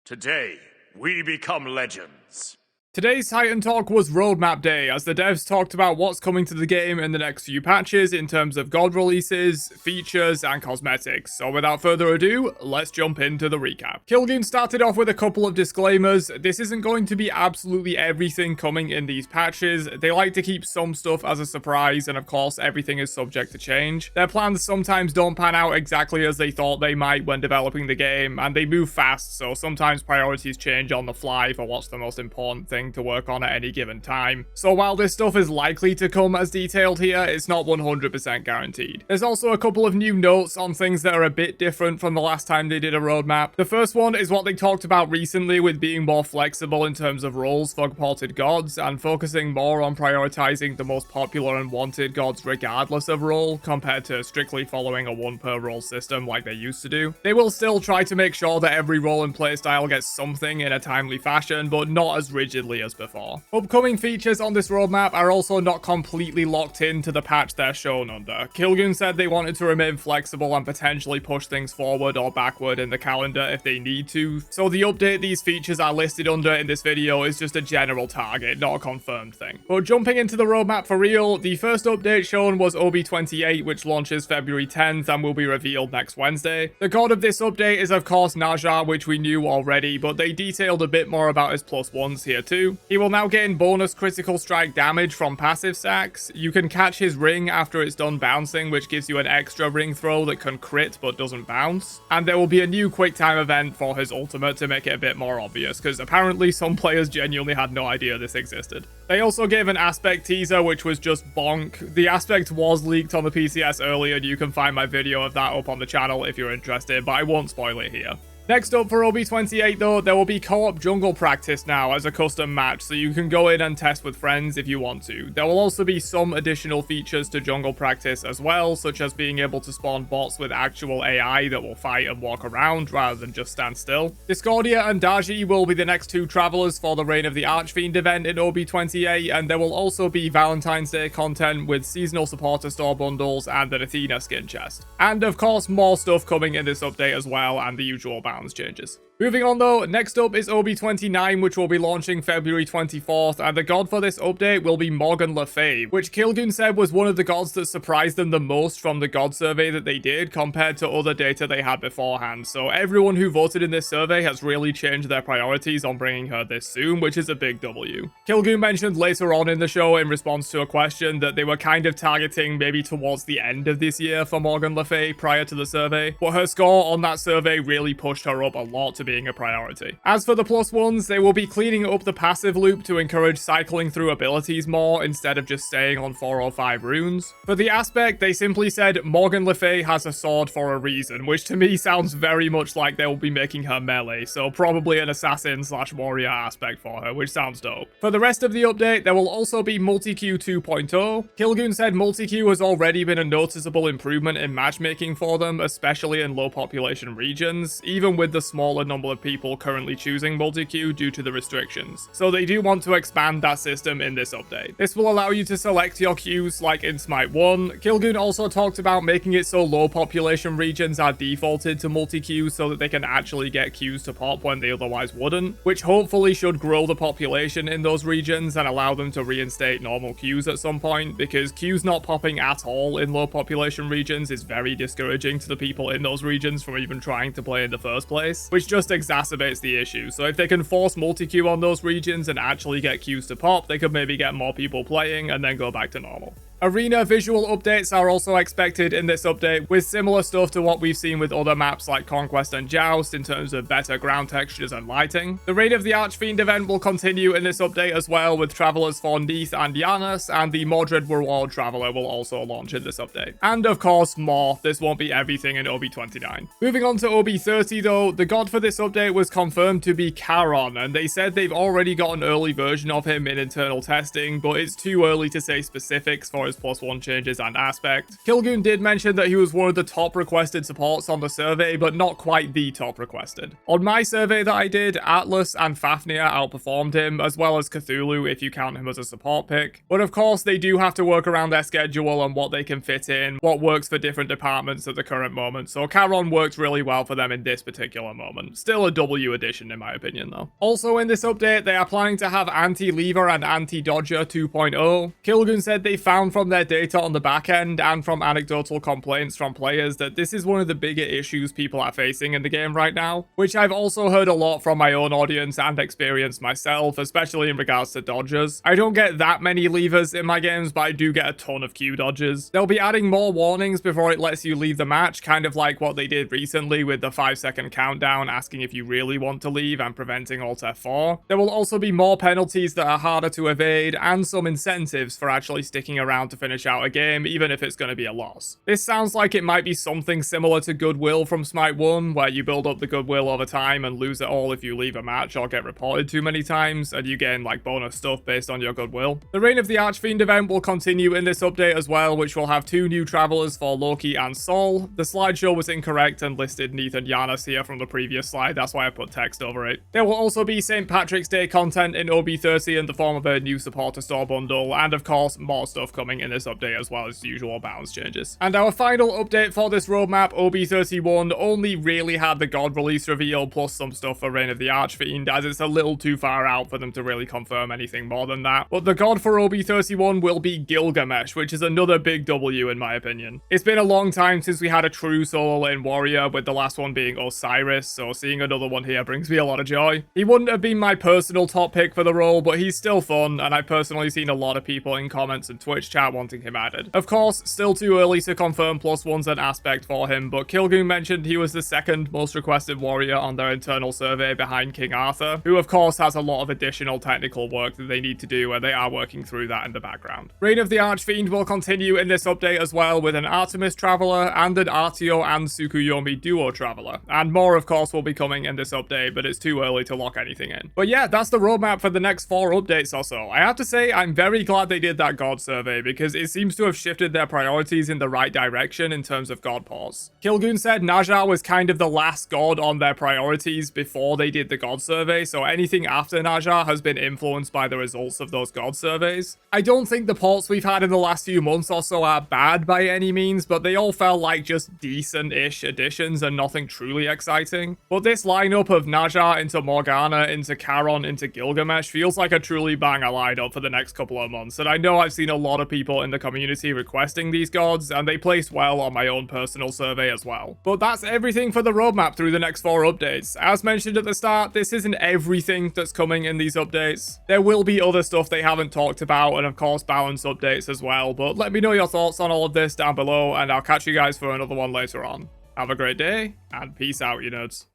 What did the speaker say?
Today, we become legends. Today's Titan Talk was Roadmap Day, as the devs talked about what's coming to the game in the next few patches in terms of God releases, features, and cosmetics. So without further ado, let's jump into the recap. Kilgoon started off with a couple of disclaimers. This isn't going to be absolutely everything coming in these patches. They like to keep some stuff as a surprise, and of course everything is subject to change. Their plans sometimes don't pan out exactly as they thought they might when developing the game, and they move fast, so sometimes priorities change on the fly for what's the most important thing to work on at any given time. So while this stuff is likely to come as detailed here, it's not 100% guaranteed. There's also a couple of new notes on things that are a bit different from the last time they did a roadmap. The first one is what they talked about recently with being more flexible in terms of roles for ported gods and focusing more on prioritizing the most popular and wanted gods regardless of role, compared to strictly following a one per role system like they used to do. They will still try to make sure that every role and playstyle gets something in a timely fashion, but not as rigidly as before. Upcoming features on this roadmap are also not completely locked into the patch they're shown under. Kilgoon said they wanted to remain flexible and potentially push things forward or backward in the calendar if they need to, so the update these features are listed under in this video is just a general target, not a confirmed thing. But jumping into the roadmap for real, the first update shown was OB28, which launches February 10th and will be revealed next Wednesday. The god of this update is of course Naja, which we knew already, but they detailed a bit more about his +1s here too. He will now gain bonus critical strike damage from passive stacks. You can catch his ring after it's done bouncing, which gives you an extra ring throw that can crit but doesn't bounce. And there will be a new quick time event for his ultimate to make it a bit more obvious, because apparently some players genuinely had no idea this existed. They also gave an aspect teaser, which was just bonk. The aspect was leaked on the PCS earlier, and you can find my video of that up on the channel if you're interested, but I won't spoil it here. Next up for OB28 though, there will be co-op jungle practice now as a custom match, so you can go in and test with friends if you want to. There will also be some additional features to jungle practice as well, such as being able to spawn bots with actual AI that will fight and walk around rather than just stand still. Discordia and Daji will be the next two travelers for the Reign of the Archfiend event in OB28, and there will also be Valentine's Day content with seasonal supporter store bundles and an Athena skin chest. And of course more stuff coming in this update as well, and the usual balance changes. Moving on though, next up is OB29, which will be launching February 24th, and the god for this update will be Morgan Le Fay, which Kilgoon said was one of the gods that surprised them the most from the god survey that they did compared to other data they had beforehand. So everyone who voted in this survey has really changed their priorities on bringing her this soon, which is a big W. Kilgoon mentioned later on in the show in response to a question that they were kind of targeting maybe towards the end of this year for Morgan Le Fay prior to the survey, but her score on that survey really pushed her up a lot to being a priority. As for the +1s, they will be cleaning up the passive loop to encourage cycling through abilities more instead of just staying on 4 or 5 runes. For the aspect, they simply said Morgan Le Fay has a sword for a reason, which to me sounds very much like they will be making her melee, so probably an assassin/warrior aspect for her, which sounds dope. For the rest of the update, there will also be multi-queue 2.0. Kilgoon said multi-queue has already been a noticeable improvement in matchmaking for them, especially in low population regions, even with the smaller number of people currently choosing multi-queue due to the restrictions. So they do want to expand that system in this update. This will allow you to select your queues like in Smite 1. Kilgoon also talked about making it so low population regions are defaulted to multi-queue so that they can actually get queues to pop when they otherwise wouldn't, which hopefully should grow the population in those regions and allow them to reinstate normal queues at some point, because queues not popping at all in low population regions is very discouraging to the people in those regions from even trying to play in the first place, which just exacerbates the issue. So if they can force multi-queue on those regions and actually get queues to pop, they could maybe get more people playing and then go back to normal. Arena visual updates are also expected in this update, with similar stuff to what we've seen with other maps like Conquest and Joust in terms of better ground textures and lighting. The Reign of the Archfiend event will continue in this update as well, with travelers for Neath and Janus, and the Mordred Reward Traveler will also launch in this update. And of course more, this won't be everything in OB29. Moving on to OB30 though, the god for this update was confirmed to be Charon, and they said they've already got an early version of him in internal testing, but it's too early to say specifics for for his +1 changes and aspect. Kilgoon did mention that he was one of the top requested supports on the survey, but not quite the top requested. On my survey that I did, Atlas and Fafnir outperformed him, as well as Cthulhu if you count him as a support pick. But of course, they do have to work around their schedule and what they can fit in, what works for different departments at the current moment, so Charon worked really well for them in this particular moment. Still a W addition in my opinion though. Also in this update, they are planning to have Anti-Lever and Anti-Dodger 2.0. Kilgoon said they found from their data on the back end and from anecdotal complaints from players that this is one of the bigger issues people are facing in the game right now, which I've also heard a lot from my own audience and experienced myself, especially in regards to dodgers. I don't get that many levers in my games, but I do get a ton of Q dodges. They'll be adding more warnings before it lets you leave the match, kind of like what they did recently with the 5-second countdown asking if you really want to leave and preventing Alt F4. There will also be more penalties that are harder to evade and some incentives for actually sticking around to finish out a game, even if it's going to be a loss. This sounds like it might be something similar to Goodwill from Smite 1, where you build up the goodwill over time and lose it all if you leave a match or get reported too many times, and you gain like bonus stuff based on your goodwill. The Reign of the Archfiend event will continue in this update as well, which will have 2 new travelers for Loki and Sol. The slideshow was incorrect and listed Neith and Giannis here from the previous slide, that's why I put text over it. There will also be St. Patrick's Day content in OB30 in the form of a new supporter store bundle, and of course more stuff coming in this update as well as usual balance changes. And our final update for this roadmap, OB31, only really had the God release reveal plus some stuff for Reign of the Archfiend, as it's a little too far out for them to really confirm anything more than that. But the God for OB31 will be Gilgamesh, which is another big W in my opinion. It's been a long time since we had a true solo lane warrior, with the last one being Osiris, so seeing another one here brings me a lot of joy. He wouldn't have been my personal top pick for the role, but he's still fun, and I've personally seen a lot of people in comments and Twitch chat wanting him added. Of course, still too early to confirm +1s and aspect for him, but Kilgoon mentioned he was the second most requested warrior on their internal survey behind King Arthur, who of course has a lot of additional technical work that they need to do, and they are working through that in the background. Reign of the Archfiend will continue in this update as well, with an Artemis Traveler and an Artio and Tsukuyomi Duo Traveler, and more of course will be coming in this update, but it's too early to lock anything in. But yeah, that's the roadmap for the next 4 updates or so. I have to say, I'm very glad they did that God survey, because it seems to have shifted their priorities in the right direction in terms of God pause. Kilgoon said Naja was kind of the last God on their priorities before they did the God survey, so anything after Naja has been influenced by the results of those God surveys. I don't think the ports we've had in the last few months or so are bad by any means, but they all felt like just decent-ish additions and nothing truly exciting. But this lineup of Naja into Morgana into Charon into Gilgamesh feels like a truly banger lineup for the next couple of months, and I know I've seen a lot of people in the community requesting these gods, and they placed well on my own personal survey as well. But that's everything for the roadmap through the next 4 updates. As mentioned at the start, this isn't everything that's coming in these updates. There will be other stuff they haven't talked about, and of course balance updates as well, but let me know your thoughts on all of this down below, and I'll catch you guys for another one later on. Have a great day, and peace out, you nerds.